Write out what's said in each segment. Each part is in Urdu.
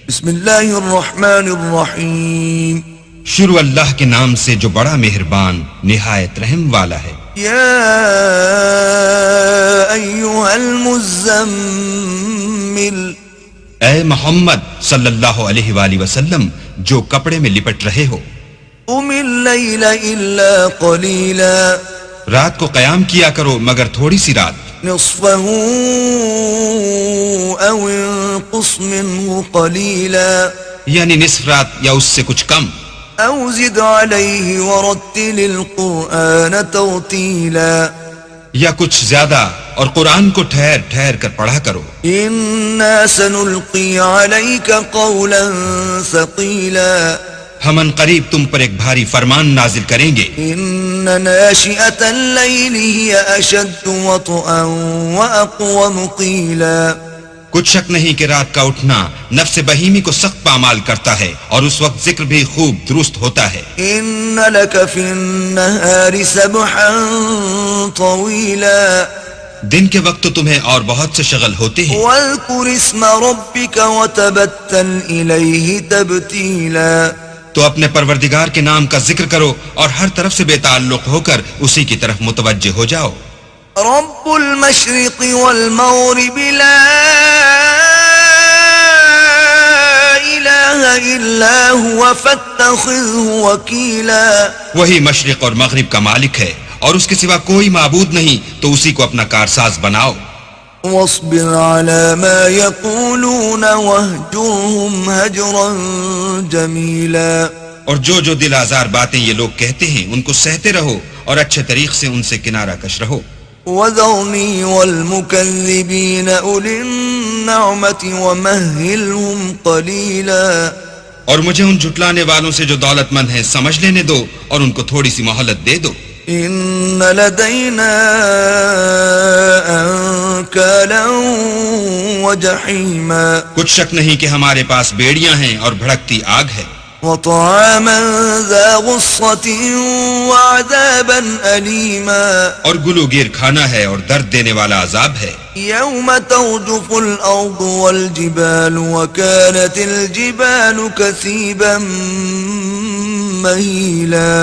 بسم اللہ الرحمن الرحیم. شروع اللہ کے نام سے جو بڑا مہربان نہایت رحم والا ہے. یا ایھا المزمل، اے محمد صلی اللہ علیہ وآلہ وسلم جو کپڑے میں لپٹ رہے ہو، قم اللیل الا قلیلا، رات کو قیام کیا کرو مگر تھوڑی سی رات، نصفہ او انقص منہ قلیلا، یعنی نصف رات یا اس سے کچھ کم، او زد علیہ ورتل القرآن ترتیلا، یا کچھ زیادہ اور قرآن کو ٹھہر ٹھہر کر پڑھا کرو. انا سنلقی علیک قولا ثقیلا، ہم ان قریب تم پر ایک بھاری فرمان نازل کریں گے. ان ناشئۃ اللیل ہی اشد وطئا واقوم قیلا، کچھ شک نہیں کہ رات کا اٹھنا نفس بہیمی کو سخت پامال کرتا ہے اور اس وقت ذکر بھی خوب درست ہوتا ہے. ان لک فی النہار سبحا طویلا، دن کے وقت تو تمہیں اور بہت سے شغل ہوتے ہیں. واذکر اسم ربک وتبتل الیہ تبتیلا، تو اپنے پروردگار کے نام کا ذکر کرو اور ہر طرف سے بے تعلق ہو کر اسی کی طرف متوجہ ہو جاؤ. رب المشرق والمغرب لا الہ الا هو فاتخذه وکیلا، وہی مشرق اور مغرب کا مالک ہے اور اس کے سوا کوئی معبود نہیں، تو اسی کو اپنا کارساز بناؤ. واصبر على ما يقولون واهجرهم هجرا جميلا، اور جو دل آزار باتیں یہ لوگ کہتے ہیں ان کو سہتے رہو اور اچھے طریق سے ان سے کنارہ کش رہو. وذرني والمكذبين أولي النعمة ومهلهم قليلا، اور مجھے ان جھٹلانے والوں سے جو دولت مند ہیں سمجھ لینے دو اور ان کو تھوڑی سی مہلت دے دو. إن لدينا أنكالا وجحيما، کچھ شک نہیں کہ ہمارے پاس بیڑیاں ہیں اور بھڑکتی آگ ہے، وطعاما ذا غصة وعذابا أليما، اور گلوگیر کھانا ہے اور درد دینے والا عذاب ہے. يوم ترجف الأرض والجبال وكانت الجبال كثيبا مهيلا،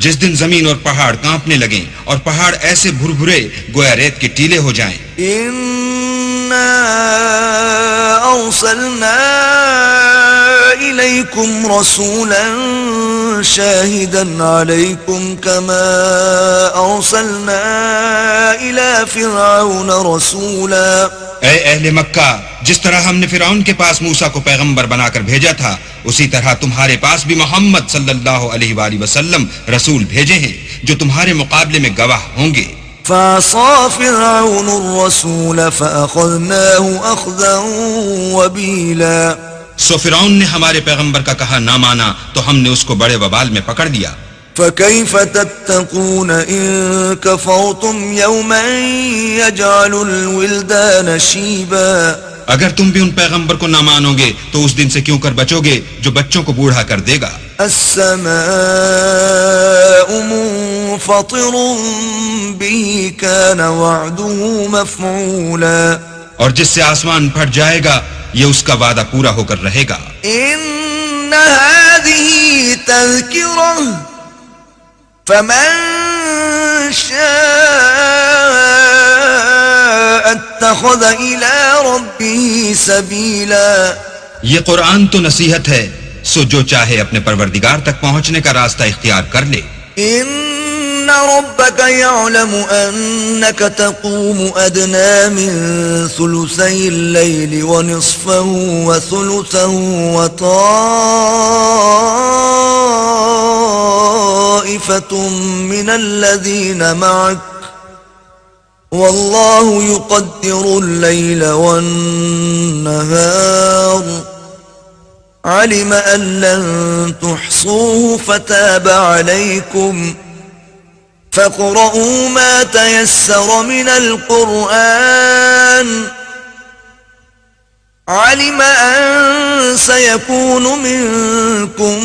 جس دن زمین اور پہاڑ کانپنے لگیں اور پہاڑ ایسے بھربھرے گویا ریت کے ٹیلے ہو جائیں. إنا أرسلنا إليكم رسولا شاهدا عليكم كما أرسلنا إلى فرعون رسولا، اے اہل مکہ، جس طرح ہم نے فرعون کے پاس موسیٰ کو پیغمبر بنا کر بھیجا تھا، اسی طرح تمہارے پاس بھی محمد صلی اللہ علیہ وآلہ وسلم رسول بھیجے ہیں جو تمہارے مقابلے میں گواہ ہوں گے. فعصى فرعون الرسول فأخذناه أخذا وبيلا، سو فرعون نے ہمارے پیغمبر کا کہا نہ مانا تو ہم نے اس کو بڑے وبال میں پکڑ لیا. فكيف تتقون إن كفرتم يوما يجعل الولدان شيبا، اگر تم بھی ان پیغمبر کو نہ مانو گے تو اس دن سے کیوں کر بچو گے جو بچوں کو بوڑھا کر دے گا. السماء منفطر به كان وعده مفعولا، اور جس سے آسمان پھٹ جائے گا یہ اس کا وعدہ پورا ہو کر رہے گا. ان هذه تذكرة فمن شاء اتخذ الى ربه سبيلا، یہ قرآن تو نصیحت ہے، سو جو چاہے اپنے پروردگار تک پہنچنے کا راستہ اختیار کر لے. ان ربك يعلم انك تقوم ادنى من ثلثي الليل ونصفه وثلثه وطائفة من الذين معك والله يقدر الليل والنهار، علم أن لن تحصوه فتاب عليكم فاقرؤوا ما تيسر من القرآن، علم أن سيكون منكم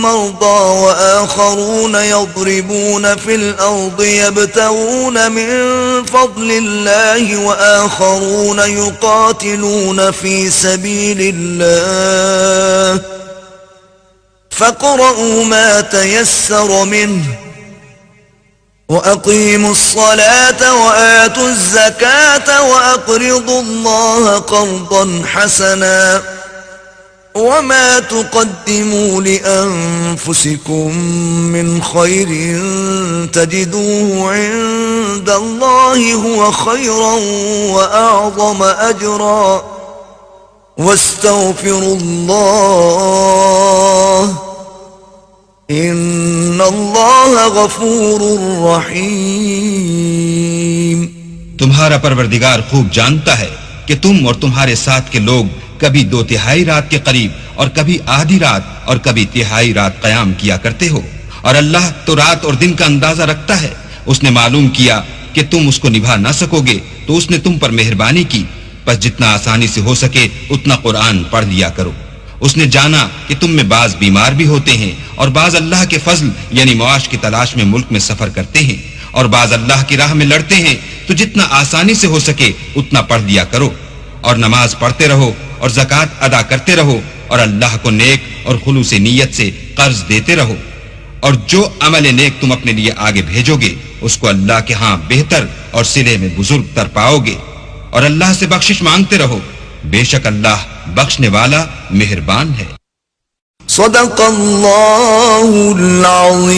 مرضى وآخرون يضربون في الأرض يبتغون من فضل الله وآخرون يقاتلون في سبيل الله فاقرؤوا ما تيسر منه وأقيموا الصلاة وآتوا الزكاة وأقرضوا الله قرضا حسنا وما تقدموا لأنفسكم من خير تجدوه عند الله هو خيرا وأعظم أجرا واستغفروا الله ان اللہ غفور رحیم. تمہارا پروردگار خوب جانتا ہے کہ تم اور تمہارے ساتھ کے لوگ کبھی 2/3 رات کے قریب اور کبھی آدھی رات اور کبھی 1/3 رات قیام کیا کرتے ہو، اور اللہ تو رات اور دن کا اندازہ رکھتا ہے. اس نے معلوم کیا کہ تم اس کو نبھا نہ سکو گے تو اس نے تم پر مہربانی کی، بس جتنا آسانی سے ہو سکے اتنا قرآن پڑھ لیا کرو. اس نے جانا کہ تم میں بعض بیمار بھی ہوتے ہیں اور بعض اللہ کے فضل یعنی معاش کی تلاش میں ملک میں سفر کرتے ہیں اور بعض اللہ کی راہ میں لڑتے ہیں، تو جتنا آسانی سے ہو سکے اتنا پڑھ لیا کرو اور نماز پڑھتے رہو اور زکوٰۃ ادا کرتے رہو اور اللہ کو نیک اور خلوص نیت سے قرض دیتے رہو، اور جو عمل نیک تم اپنے لیے آگے بھیجو گے اس کو اللہ کے ہاں بہتر اور صلے میں بزرگ تر پاؤ گے، اور اللہ سے بخشش مانگتے رہو، بے شک اللہ بخشنے والا مہربان ہے. صدق اللہ العظیم.